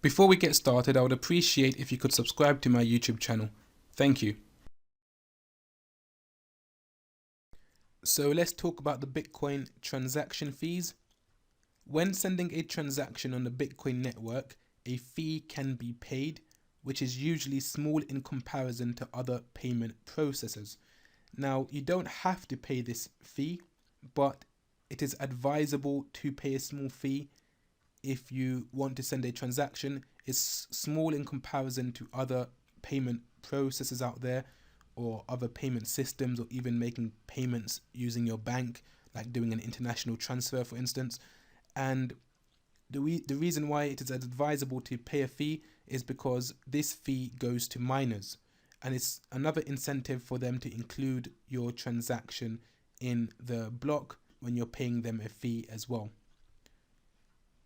Before we get started, I would appreciate if you could subscribe to my YouTube channel. Thank you. So let's talk about the Bitcoin transaction fees. When sending a transaction on the Bitcoin network, a fee can be paid, which is usually small in comparison to other payment processors. Now, you don't have to pay this fee, but it is advisable to pay a small fee if you want to send a transaction. It's small in comparison to other payment processors out there, or other payment systems, or even making payments using your bank, like doing an international transfer, for instance. And the reason why it is advisable to pay a fee is because this fee goes to miners, and it's another incentive for them to include your transaction in the block when you're paying them a fee as well.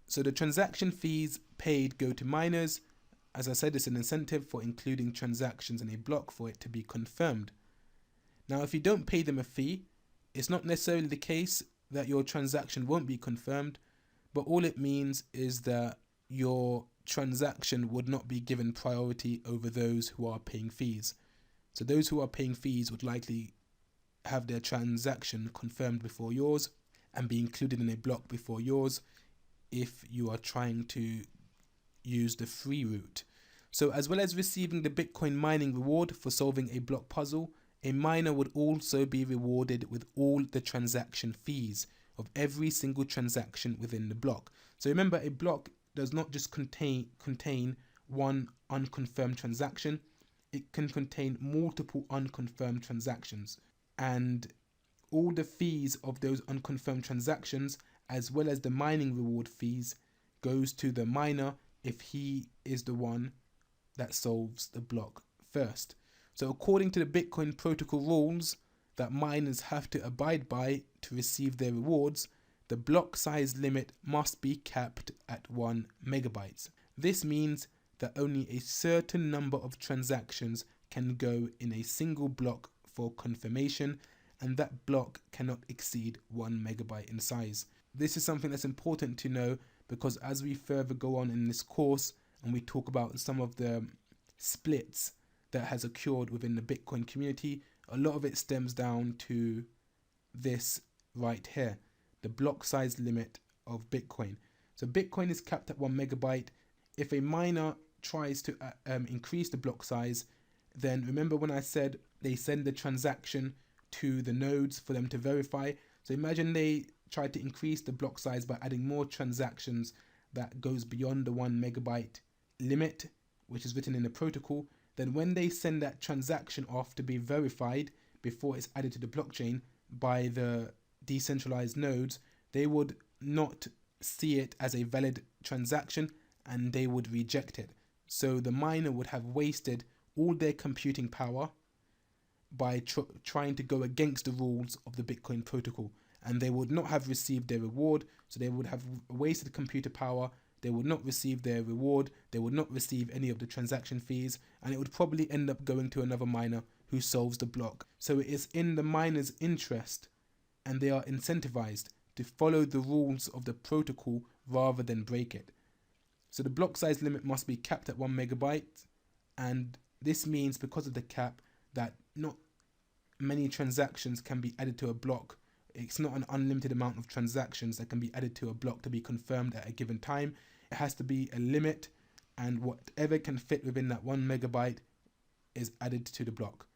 So the transaction fees paid go to miners. As I said, it's an incentive for including transactions in a block for it to be confirmed. Now, if you don't pay them a fee, it's not necessarily the case that your transaction won't be confirmed, but all it means is that your transaction would not be given priority over those who are paying fees. So those who are paying fees would likely have their transaction confirmed before yours and be included in a block before yours if you are trying to use the free route. So as well as receiving the Bitcoin mining reward for solving a block puzzle, a miner would also be rewarded with all the transaction fees of every single transaction within the block. So remember, a block does not just contain one unconfirmed transaction, it can contain multiple unconfirmed transactions, and all the fees of those unconfirmed transactions, as well as the mining reward fees, goes to the miner if he is the one that solves the block first. So according to the Bitcoin protocol rules that miners have to abide by to receive their rewards, the block size limit must be capped at 1 megabyte. This means that only a certain number of transactions can go in a single block for confirmation, and that block cannot exceed 1 megabyte in size. This is something that's important to know, because as we further go on in this course and we talk about some of the splits that has occurred within the Bitcoin community, a lot of it stems down to this right here, the block size limit of Bitcoin. So Bitcoin is capped at 1 megabyte. If a miner tries to increase the block size, then remember when I said they send the transaction to the nodes for them to verify. So imagine they try to increase the block size by adding more transactions that goes beyond the 1 megabyte limit, which is written in the protocol. Then when they send that transaction off to be verified before it's added to the blockchain by the decentralized nodes, they would not see it as a valid transaction and they would reject it. So the miner would have wasted all their computing power by trying to go against the rules of the Bitcoin protocol, and they would not have received their reward. So they would have wasted computer power, they would not receive their reward, they would not receive any of the transaction fees, and it would probably end up going to another miner who solves the block. So it is in the miner's interest, and they are incentivized to follow the rules of the protocol rather than break it. So the block size limit must be capped at 1 megabyte, and this means, because of the cap, that not many transactions can be added to a block. It's not an unlimited amount of transactions that can be added to a block to be confirmed at a given time. It has to be a limit, and whatever can fit within that 1 megabyte is added to the block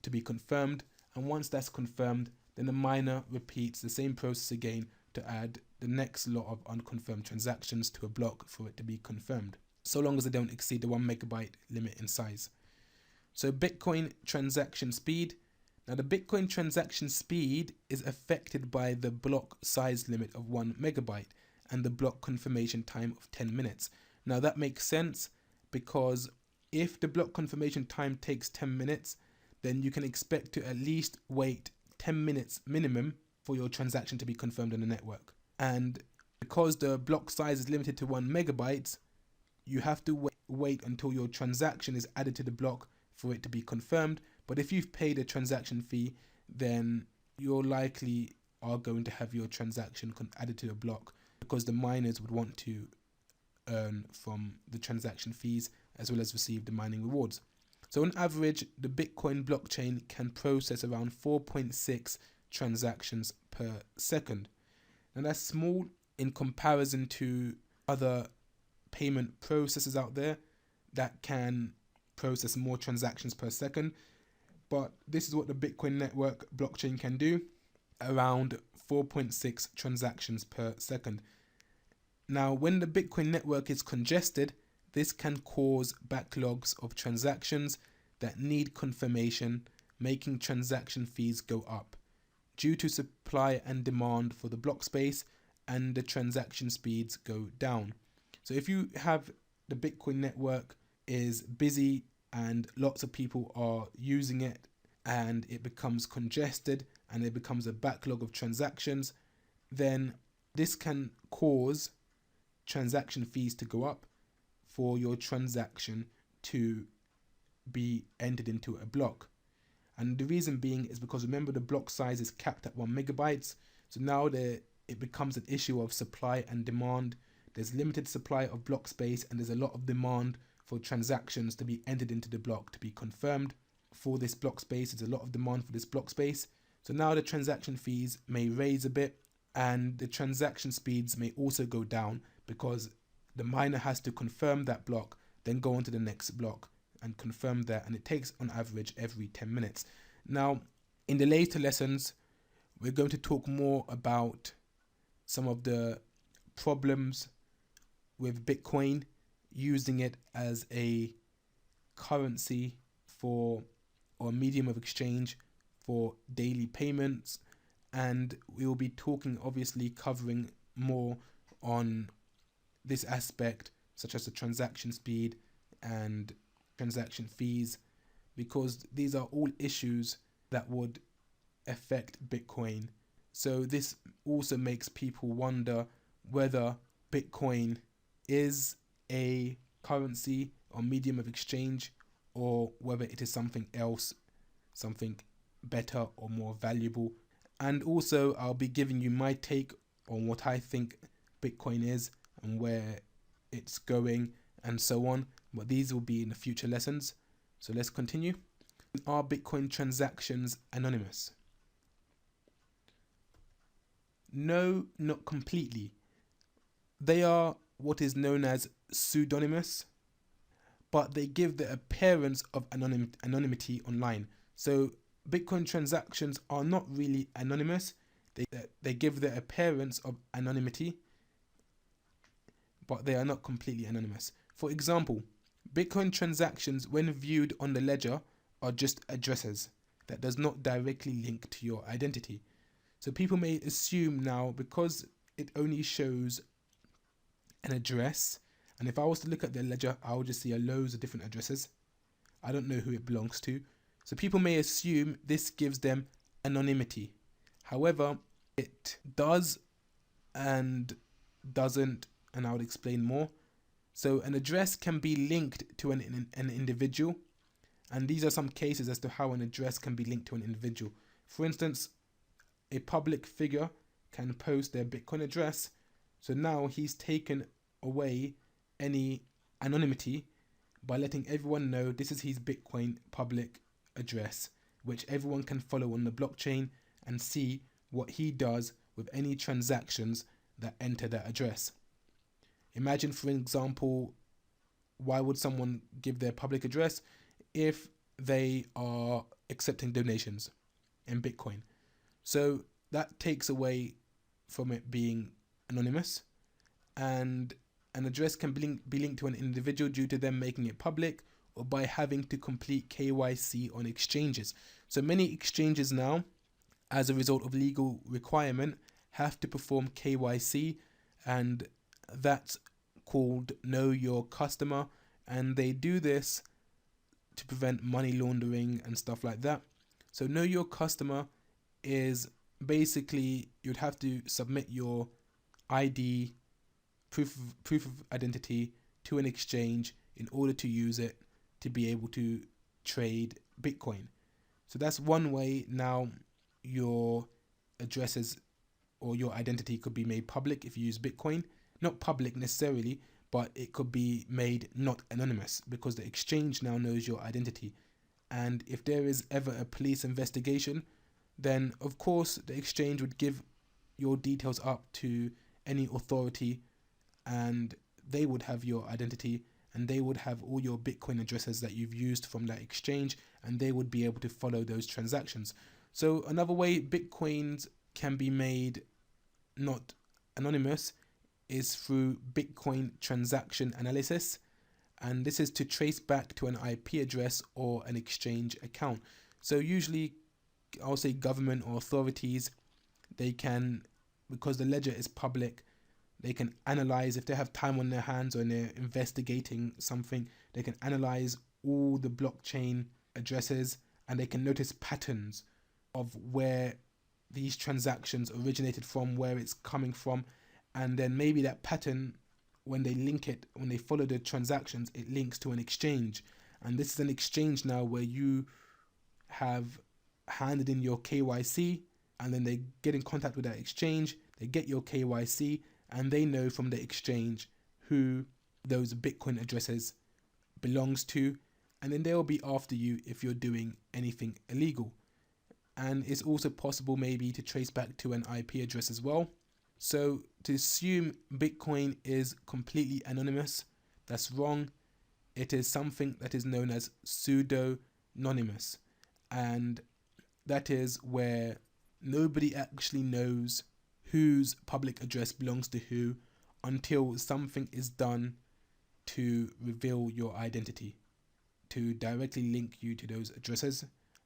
to be confirmed. And once that's confirmed, then the miner repeats the same process again to add the next lot of unconfirmed transactions to a block for it to be confirmed, so long as they don't exceed the 1 megabyte limit in size. So Bitcoin transaction speed. Now the Bitcoin transaction speed is affected by the block size limit of 1 megabyte and the block confirmation time of 10 minutes. Now that makes sense, because if the block confirmation time takes 10 minutes, then you can expect to at least wait 10 minutes minimum for your transaction to be confirmed on the network. And because the block size is limited to 1 megabyte, you have to wait until your transaction is added to the block for it to be confirmed. But if you've paid a transaction fee, then you're likely are going to have your transaction added to the block, because the miners would want to earn from the transaction fees as well as receive the mining rewards. So on average, the Bitcoin blockchain can process around 4.6 transactions per second. Now that's small in comparison to other payment processors out there that can process more transactions per second. But this is what the Bitcoin network blockchain can do, around 4.6 transactions per second. Now, when the Bitcoin network is congested, this can cause backlogs of transactions that need confirmation, making transaction fees go up due to supply and demand for the block space, and the transaction speeds go down. So if you have the Bitcoin network is busy and lots of people are using it and it becomes congested and it becomes a backlog of transactions, then this can cause transaction fees to go up for your transaction to be entered into a block. And the reason being is because, remember, the block size is capped at 1 megabytes. So now it becomes an issue of supply and demand. There's limited supply of block space and there's a lot of demand for transactions to be entered into the block to be confirmed for this block space. There's a lot of demand for this block space. So now the transaction fees may raise a bit and the transaction speeds may also go down because the miner has to confirm that block, then go on to the next block and confirm that, and it takes on average every 10 minutes. Now, in the later lessons, we're going to talk more about some of the problems with Bitcoin, using it as a currency for, or a medium of exchange for daily payments, and we will be talking, obviously covering more on this aspect, such as the transaction speed and transaction fees, because these are all issues that would affect Bitcoin. So this also makes people wonder whether Bitcoin is a currency or medium of exchange, or whether it is something else, something better or more valuable. And also I'll be giving you my take on what I think Bitcoin is and where it's going and so on, but these will be in the future lessons. So let's continue. Are Bitcoin transactions anonymous? No, not completely. They are what is known as pseudonymous, but they give the appearance of anonymity online. So Bitcoin transactions are not really anonymous. They give the appearance of anonymity, but they are not completely anonymous. For example, Bitcoin transactions, when viewed on the ledger, are just addresses that does not directly link to your identity. So people may assume now, because it only shows an address, and if I was to look at their ledger, I would just see loads of different addresses. I don't know who it belongs to. So people may assume this gives them anonymity. However, it does and doesn't, and I would explain more. So an address can be linked to an individual, and these are some cases as to how an address can be linked to an individual. For instance, a public figure can post their Bitcoin address, so now he's taken away any anonymity by letting everyone know this is his Bitcoin public address, which everyone can follow on the blockchain and see what he does with any transactions that enter that address. Imagine, for example, why would someone give their public address if they are accepting donations in Bitcoin? So that takes away from it being anonymous, and an address can be linked to an individual due to them making it public or by having to complete KYC on exchanges. So many exchanges now, as a result of legal requirement, have to perform KYC, and that's called Know Your Customer, and they do this to prevent money laundering and stuff like that. So Know Your Customer is basically, you'd have to submit your ID, proof of identity, to an exchange in order to use it to be able to trade Bitcoin. So that's one way now your addresses or your identity could be made public if you use Bitcoin. Not public necessarily, but it could be made not anonymous because the exchange now knows your identity. And if there is ever a police investigation, then of course the exchange would give your details up to any authority, and they would have your identity, and they would have all your Bitcoin addresses that you've used from that exchange, and they would be able to follow those transactions. So another way Bitcoins can be made not anonymous is through Bitcoin transaction analysis, and this is to trace back to an IP address or an exchange account. So usually I'll say government or authorities, they can, because the ledger is public, they can analyze, if they have time on their hands or they're investigating something, they can analyze all the blockchain addresses, and they can notice patterns of where these transactions originated from, where it's coming from, and then maybe that pattern, when they link it, when they follow the transactions, it links to an exchange. And this is an exchange now where you have handed in your KYC, and then they get in contact with that exchange, they get your KYC, and they know from the exchange who those Bitcoin addresses belongs to, and then they'll be after you if you're doing anything illegal. And it's also possible maybe to trace back to an IP address as well. So to assume Bitcoin is completely anonymous, that's wrong. It is something that is known as pseudonymous, and that is where nobody actually knows whose public address belongs to who until something is done to reveal your identity, to directly link you to those addresses.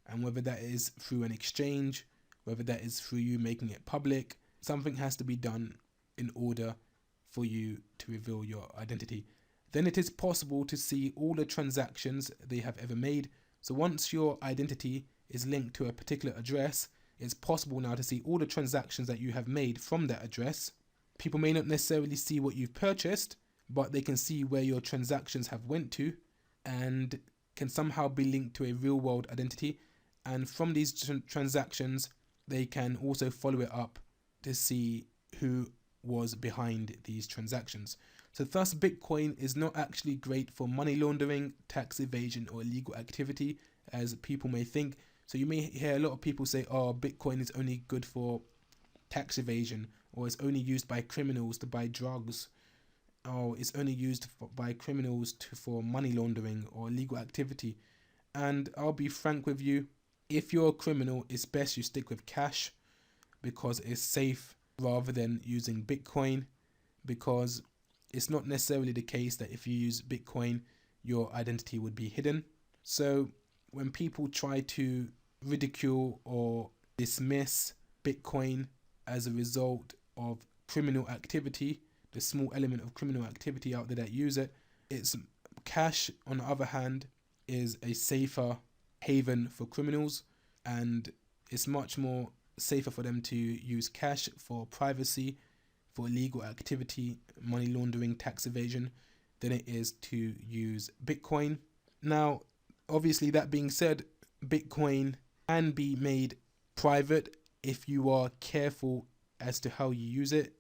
And whether that is through an exchange, whether that is through you making it public, something has to be done in order for you to reveal your identity. Then it is possible to see all the transactions they have ever made. So once your identity is linked to a particular address, it's possible now to see all the transactions that you have made from that address. People may not necessarily see what you've purchased, but they can see where your transactions have went to and can somehow be linked to a real world identity. And from these transactions, they can also follow it up to see who was behind these transactions. So thus, Bitcoin is not actually great for money laundering, tax evasion, or illegal activity, as people may think. So you may hear a lot of people say, oh, Bitcoin is only good for tax evasion, or it's only used by criminals to buy drugs, or it's only used by criminals for money laundering or illegal activity. And I'll be frank with you, if you're a criminal, it's best you stick with cash because it's safe rather than using Bitcoin, because it's not necessarily the case that if you use Bitcoin, your identity would be hidden. So when people try to ridicule or dismiss Bitcoin as a result of criminal activity, the small element of criminal activity out there that use it, it's cash, on the other hand, is a safer haven for criminals, and it's much more safer for them to use cash for privacy, for illegal activity, money laundering, tax evasion, than it is to use Bitcoin. Now, obviously, that being said, Bitcoin can be made private if you are careful as to how you use it.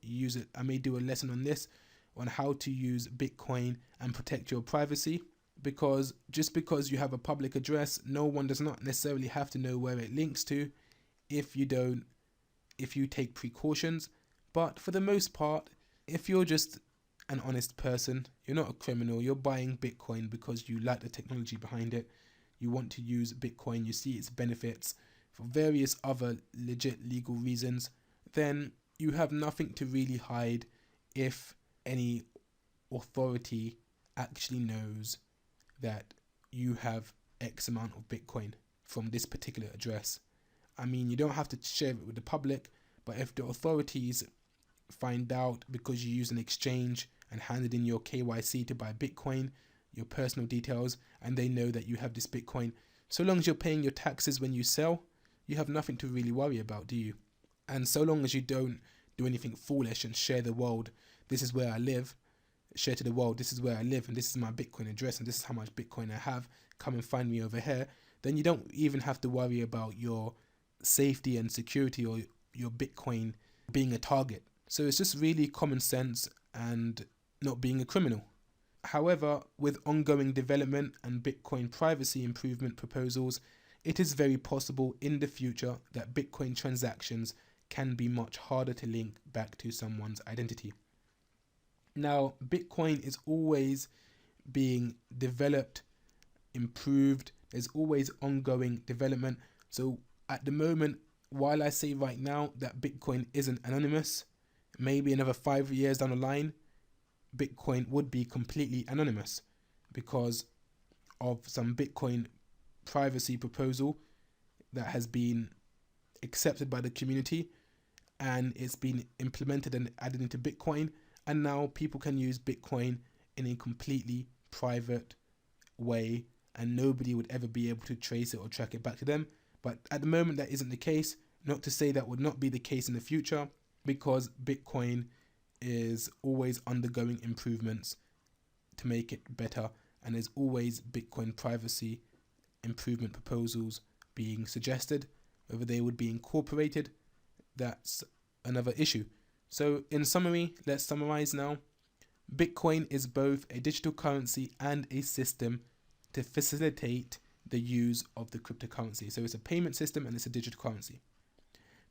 I may do a lesson on this, on how to use Bitcoin and protect your privacy, because just because you have a public address, no one does not necessarily have to know where it links to if you take precautions. But for the most part, if you're just an honest person, you're not a criminal, you're buying Bitcoin because you like the technology behind it, you want to use Bitcoin, you see its benefits for various other legit legal reasons, then you have nothing to really hide if any authority actually knows that you have X amount of Bitcoin from this particular address. I mean, you don't have to share it with the public, but if the authorities find out because you use an exchange and handed in your KYC to buy Bitcoin, your personal details, and they know that you have this Bitcoin, so long as you're paying your taxes when you sell, you have nothing to really worry about, do you? And so long as you don't do anything foolish and share the world, this is where I live, share to the world, this is where I live, and this is my Bitcoin address, and this is how much Bitcoin I have, come and find me over here, then you don't even have to worry about your safety and security or your Bitcoin being a target. So it's just really common sense and not being a criminal. However, with ongoing development and Bitcoin privacy improvement proposals, it is very possible in the future that Bitcoin transactions can be much harder to link back to someone's identity. Now, Bitcoin is always being developed, improved. There's always ongoing development. So at the moment, while I say right now that Bitcoin isn't anonymous, maybe another 5 years down the line, Bitcoin would be completely anonymous because of some Bitcoin privacy proposal that has been accepted by the community, and it's been implemented and added into Bitcoin, and now people can use Bitcoin in a completely private way and nobody would ever be able to trace it or track it back to them. But at the moment that isn't the case. Not to say that would not be the case in the future, because Bitcoin is always undergoing improvements to make it better, and there's always Bitcoin privacy improvement proposals being suggested. Whether they would be incorporated, that's another issue. So in summary, let's summarize now. Bitcoin is both a digital currency and a system to facilitate the use of the cryptocurrency. So it's a payment system and it's a digital currency.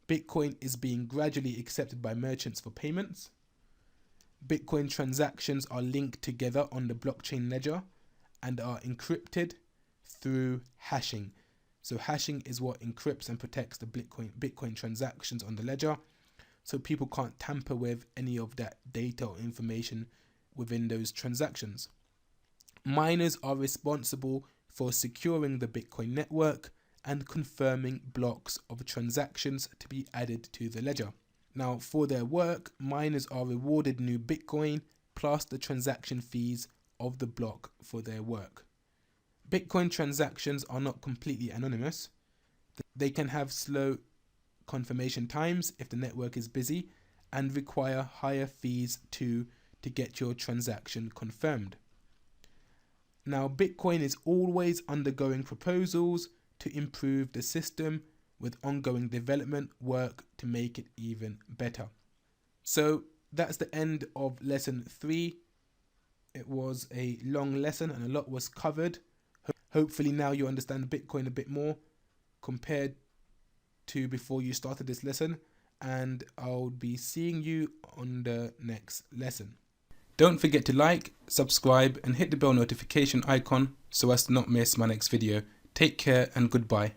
Bitcoin is being gradually accepted by merchants for payments. Bitcoin transactions are linked together on the blockchain ledger and are encrypted through hashing. So hashing is what encrypts and protects the Bitcoin transactions on the ledger, so people can't tamper with any of that data or information within those transactions. Miners are responsible for securing the Bitcoin network and confirming blocks of transactions to be added to the ledger. Now, for their work, miners are rewarded new Bitcoin plus the transaction fees of the block for their work. Bitcoin transactions are not completely anonymous. They can have slow confirmation times if the network is busy and require higher fees to get your transaction confirmed. Now, Bitcoin is always undergoing proposals to improve the system with ongoing development work to make it even better. So that's the end of lesson 3. It was a long lesson and a lot was covered. Hopefully now you understand Bitcoin a bit more compared to before you started this lesson, and I'll be seeing you on the next lesson. Don't forget to like, subscribe and hit the bell notification icon so as to not miss my next video. Take care and goodbye.